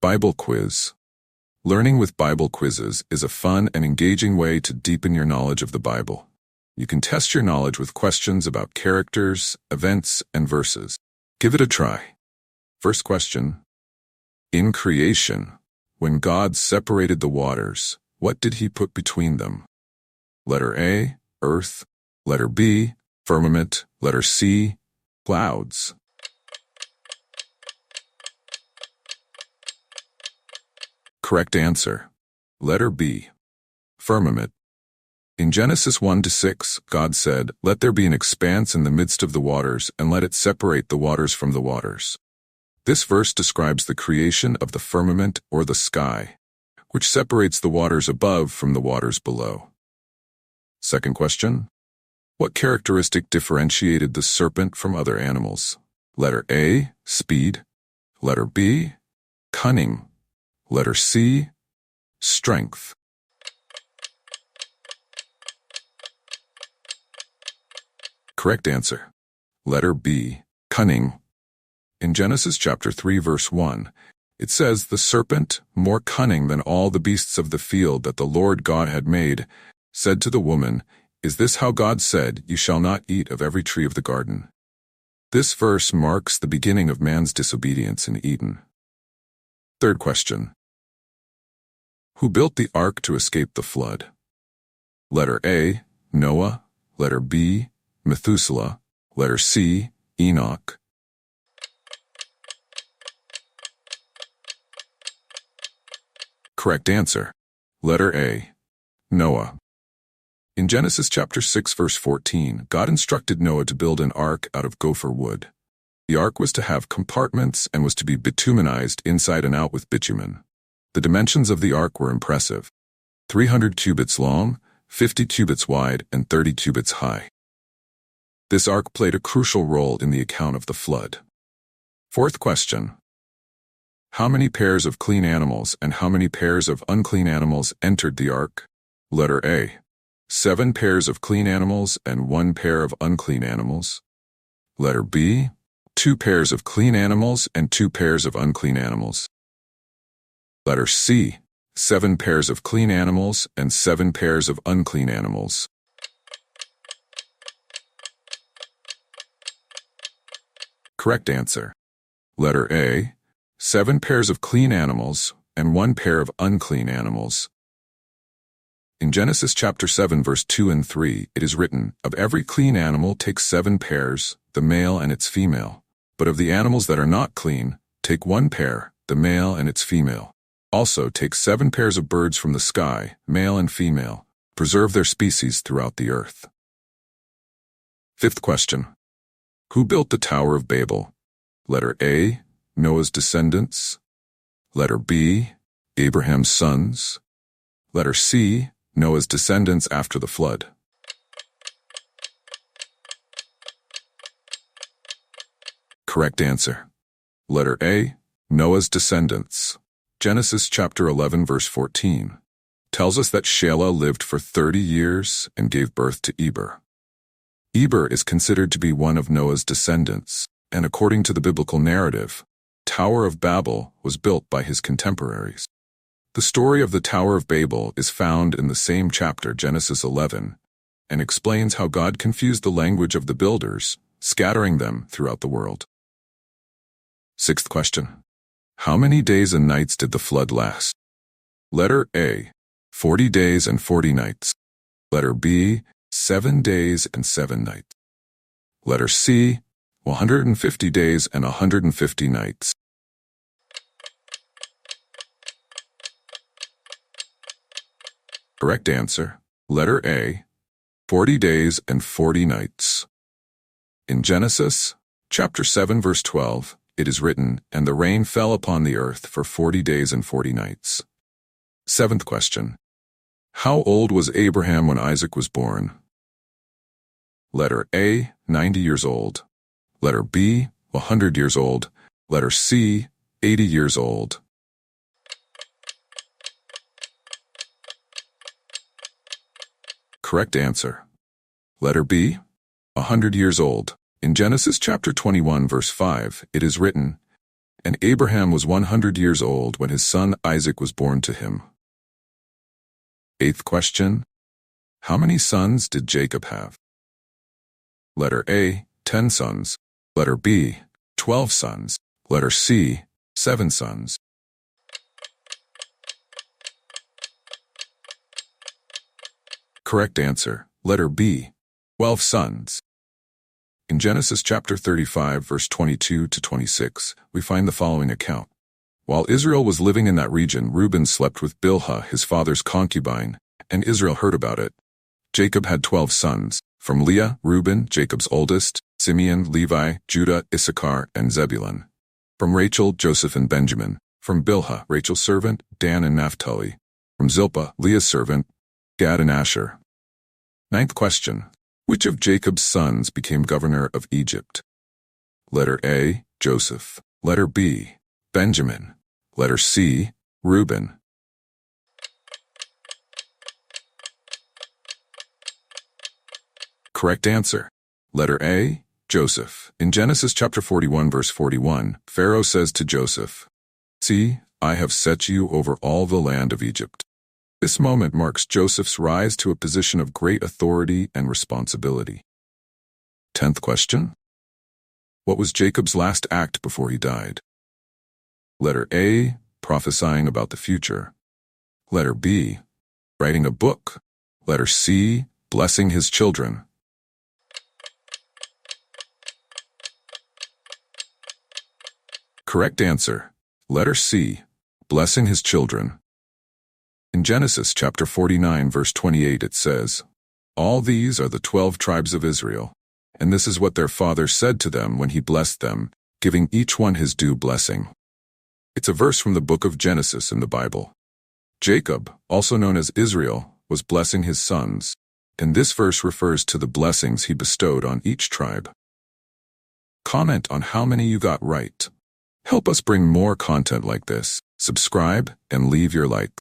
Bible quiz. Learning with Bible quizzes is a fun and engaging way to deepen your knowledge of the Bible. You can test your knowledge with questions about characters, events, and verses. Give it a try. First question. In creation, when God separated the waters, what did he put between them? Letter A, earth. Letter B, firmament. Letter C, clouds. Correct answer. Letter B, firmament. In Genesis 1-6, God said, "Let there be an expanse in the midst of the waters, and let it separate the waters from the waters." This verse describes the creation of the firmament or the sky, which separates the waters above from the waters below. Second question. What characteristic differentiated the serpent from other animals? Letter A, speed. Letter B, cunning. Letter C, strength. Correct answer. Letter B, cunning. In Genesis chapter 3 verse 1, it says, "The serpent, more cunning than all the beasts of the field that the Lord God had made, said to the woman, 'Is this how God said, you shall not eat of every tree of the garden?'" This verse marks the beginning of man's disobedience in Eden. Third question. Who built the ark to escape the flood? Letter A, Noah. Letter B, Methuselah. Letter C, Enoch. Correct answer. Letter A, Noah. In Genesis chapter 6 verse 14, God instructed Noah to build an ark out of gopher wood. The ark was to have compartments and was to be bituminized inside and out with bitumen. The dimensions of the ark were impressive: 300 cubits long, 50 cubits wide, and 30 cubits high. This ark played a crucial role in the account of the flood. Fourth question. How many pairs of clean animals and how many pairs of unclean animals entered the ark? Letter A, 7 pairs of clean animals and 1 pair of unclean animals. Letter B, 2 pairs of clean animals and 2 pairs of unclean animals. Letter C, 7 pairs of clean animals and 7 pairs of unclean animals. Correct answer. Letter A, 7 pairs of clean animals and 1 pair of unclean animals. In Genesis chapter 7 verse 2 and 3, it is written, "Of every clean animal take 7 pairs, the male and its female. But of the animals that are not clean, take 1 pair, the male and its female. Also take 7 pairs of birds from the sky, male and female. Preserve their species throughout the earth." Fifth question. Who built the Tower of Babel? Letter A, Noah's descendants. Letter B, Abraham's sons. Letter C, Noah's descendants after the flood. Correct answer. Letter A, Noah's descendants. Genesis chapter 11 verse 14 tells us that Shelah lived for 30 years and gave birth to Eber. Eber is considered to be one of Noah's descendants, and according to the biblical narrative, Tower of Babel was built by his contemporaries. The story of the Tower of Babel is found in the same chapter, Genesis 11, and explains how God confused the language of the builders, scattering them throughout the world. Sixth question. How many days and nights did the flood last? Letter A, 40 days and 40 nights. Letter B, 7 days and 7 nights. Letter C, 150 days and 150 nights. Correct answer. Letter A, 40 days and 40 nights. In Genesis chapter 7 verse 12, it is written, "And the rain fell upon the earth for 40 days and 40 nights." Seventh question. How old was Abraham when Isaac was born? Letter A, 90 years old. Letter B, 100 years old. Letter C, 80 years old. Correct answer. Letter B, 100 years old. In Genesis chapter 21 verse 5, it is written, and Abraham was 100 years old when his son Isaac was born to him. Eighth question. How many sons did Jacob have? Letter A, 10 sons. Letter B, 12 sons. Letter C, 7 sons. Correct answer, letter B, 12 sons. In Genesis chapter 35, verse 22 to 26, we find the following account. While Israel was living in that region, Reuben slept with Bilhah, his father's concubine, and Israel heard about it. Jacob had 12 sons. From Leah, Reuben, Jacob's oldest, Simeon, Levi, Judah, Issachar, and Zebulun. From Rachel, Joseph and Benjamin. From Bilhah, Rachel's servant, Dan and Naphtali. From Zilpah, Leah's servant, Gad and Asher. Ninth question. Which of Jacob's sons became governor of Egypt? Letter A, Joseph. Letter B, Benjamin. Letter C, Reuben. Correct answer. Letter A, Joseph. In Genesis chapter 41, verse 41, Pharaoh says to Joseph, "See, I have set you over all the land of Egypt." This moment marks Joseph's rise to a position of great authority and responsibility. 10th question. What was Jacob's last act before he died? Letter A, prophesying about the future. Letter B, writing a book. Letter C, blessing his children. Correct answer. Letter C, blessing his children. In Genesis chapter 49, verse 28, it says, "All these are the 12 tribes of Israel, and this is what their father said to them when he blessed them, giving each one his due blessing." It's a verse from the book of Genesis in the Bible. Jacob, also known as Israel, was blessing his sons, and this verse refers to the blessings he bestowed on each tribe. Comment on how many you got right. Help us bring more content like this. Subscribe and leave your like.